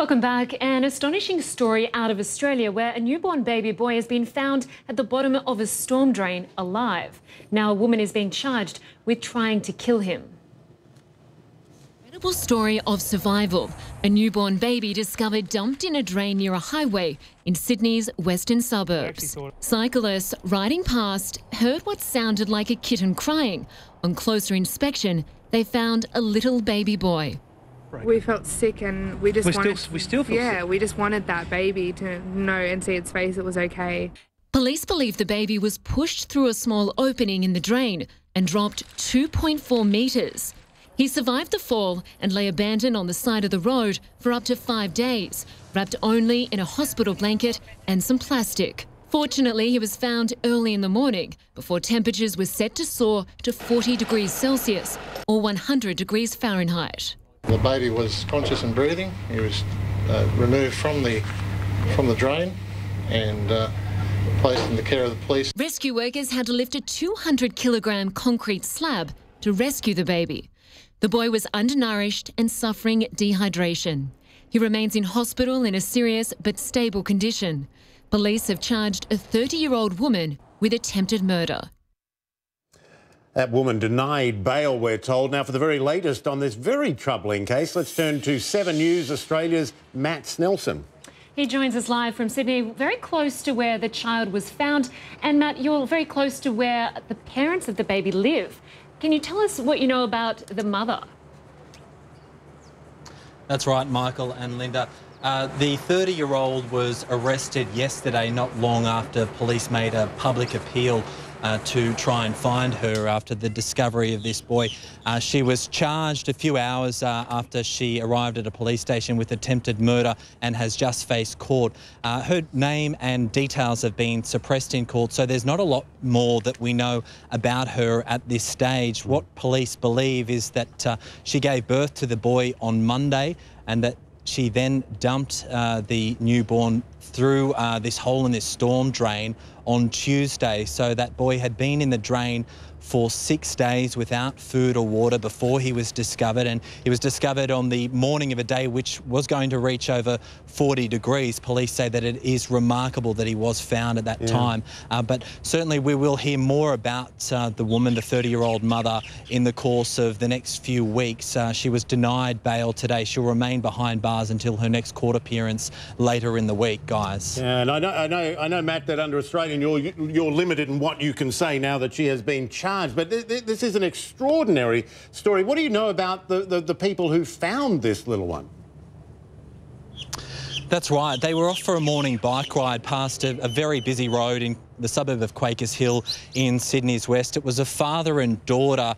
Welcome back. An astonishing story out of Australia where a newborn baby boy has been found at the bottom of a storm drain alive. Now a woman is being charged with trying to kill him. Incredible story of survival. A newborn baby discovered dumped in a drain near a highway in Sydney's western suburbs. Cyclists riding past heard what sounded like a kitten crying. On closer inspection, they found a little baby boy. We felt sick and we still feel sick. Yeah, we just wanted that baby to know and see its face it was okay. Police believe the baby was pushed through a small opening in the drain and dropped 2.4 metres. He survived the fall and lay abandoned on the side of the road for up to 5 days, wrapped only in a hospital blanket and some plastic. Fortunately, he was found early in the morning before temperatures were set to soar to 40 degrees Celsius or 100 degrees Fahrenheit. The baby was conscious and breathing. He was removed from the drain and placed in the care of the police. Rescue workers had to lift a 200-kilogram concrete slab to rescue the baby. The boy was undernourished and suffering dehydration. He remains in hospital in a serious but stable condition. Police have charged a 30-year-old woman with attempted murder. That woman denied bail, we're told. Now, for the very latest on this very troubling case, let's turn to 7 News Australia's Matt Snelson. He joins us live from Sydney, very close to where the child was found. And Matt, you're very close to where the parents of the baby live. Can you tell us what you know about the mother? That's right, Michael and Linda. The 30-year-old was arrested yesterday, not long after police made a public appeal to try and find her after the discovery of this boy. She was charged a few hours after she arrived at a police station with attempted murder and has just faced court. Her name and details have been suppressed in court, so there's not a lot more that we know about her at this stage. What police believe is that she gave birth to the boy on Monday and that she then dumped the newborn through this hole in this storm drain on Tuesday. So that boy had been in the drain for 6 days without food or water before he was discovered, and he was discovered on the morning of a day which was going to reach over 40 degrees. Police say that it is remarkable that he was found at that time, but certainly we will hear more about the woman, the 30-year-old mother, in the course of the next few weeks. She was denied bail today. She'll remain behind bars until her next court appearance later in the week, guys. Yeah, and I know, Matt, that under Australian you're limited in what you can say now that she has been charged. But this is an extraordinary story. What do you know about the people who found this little one? That's right. They were off for a morning bike ride past a very busy road in the suburb of Quakers Hill in Sydney's west. It was a father and daughter.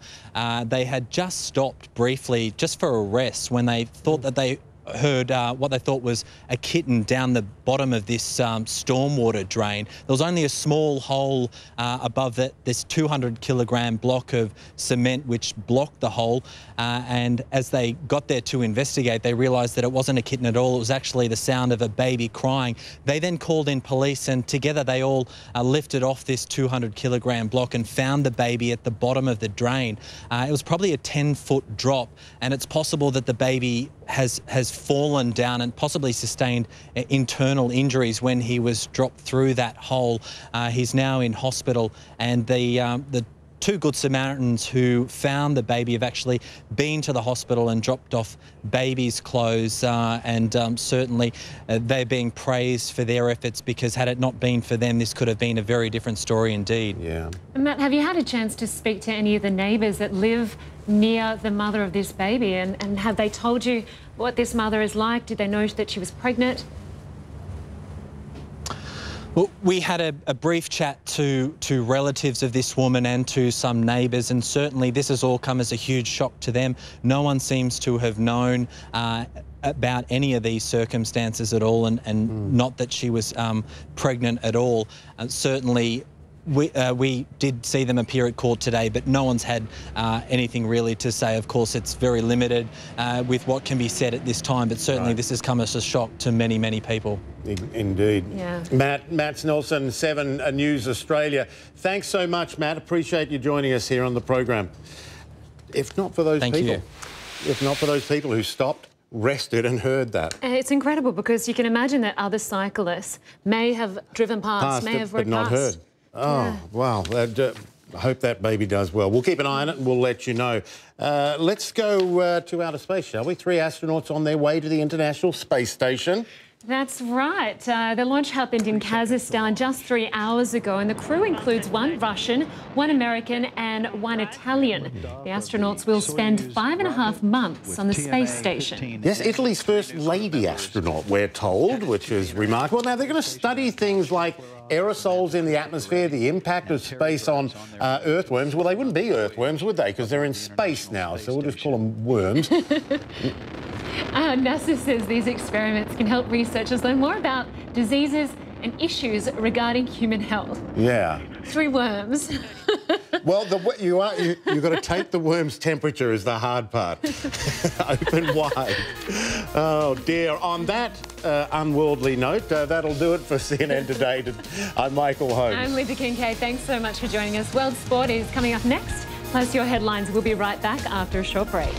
They had just stopped briefly just for a rest when they thought that they heard what they thought was a kitten down the bottom of this stormwater drain. There was only a small hole above this 200-kilogram block of cement which blocked the hole, and as they got there to investigate, they realised that it wasn't a kitten at all. It was actually the sound of a baby crying. They then called in police, and together they all lifted off this 200-kilogram block and found the baby at the bottom of the drain. It was probably a 10-foot drop, and it's possible that the baby has fallen down and possibly sustained internal injuries when he was dropped through that hole. He's now in hospital, and the 2 Good Samaritans who found the baby have actually been to the hospital and dropped off baby's clothes, and certainly they're being praised for their efforts, because had it not been for them, this could have been a very different story indeed. Yeah. Matt, have you had a chance to speak to any of the neighbours that live near the mother of this baby, and have they told you what this mother is like? Did they know that she was pregnant? Well, we had a brief chat to relatives of this woman and to some neighbours, and certainly this has all come as a huge shock to them. No one seems to have known about any of these circumstances at all, and not that she was pregnant at all. Certainly we did see them appear at court today, but no one's had anything really to say. Of course, it's very limited with what can be said at this time, but certainly this has come as a shock to many, many people. Indeed. Yeah. Matt Snelson, 7 News Australia. Thanks so much, Matt. Appreciate you joining us here on the program. If not for those people, if not for those people who stopped, rested and heard that. It's incredible because you can imagine that other cyclists may have driven past, may have but rode not past. heard. Oh, wow. I hope that baby does well. We'll keep an eye on it and we'll let you know. Let's go to outer space, shall we? 3 astronauts on their way to the International Space Station. That's right. The launch happened in Kazakhstan just 3 hours ago, and the crew includes 1 Russian, 1 American and 1 Italian. The astronauts will spend 5.5 months on the space station. Yes, Italy's first lady astronaut, we're told, which is remarkable. Now, they're going to study things like aerosols in the atmosphere, the impact of space on earthworms. Well, they wouldn't be earthworms, would they? Because they're in space now, so we'll just call them worms. NASA says these experiments can help researchers learn more about diseases and issues regarding human health. Yeah. 3 worms. Well, you've got to take the worm's temperature is the hard part. Open wide. Oh, dear. On that unworldly note, that'll do it for CNN Today. I'm Michael Holmes. I'm Lynda Kinkade. Thanks so much for joining us. World Sport is coming up next. Plus, your headlines. We'll be right back after a short break.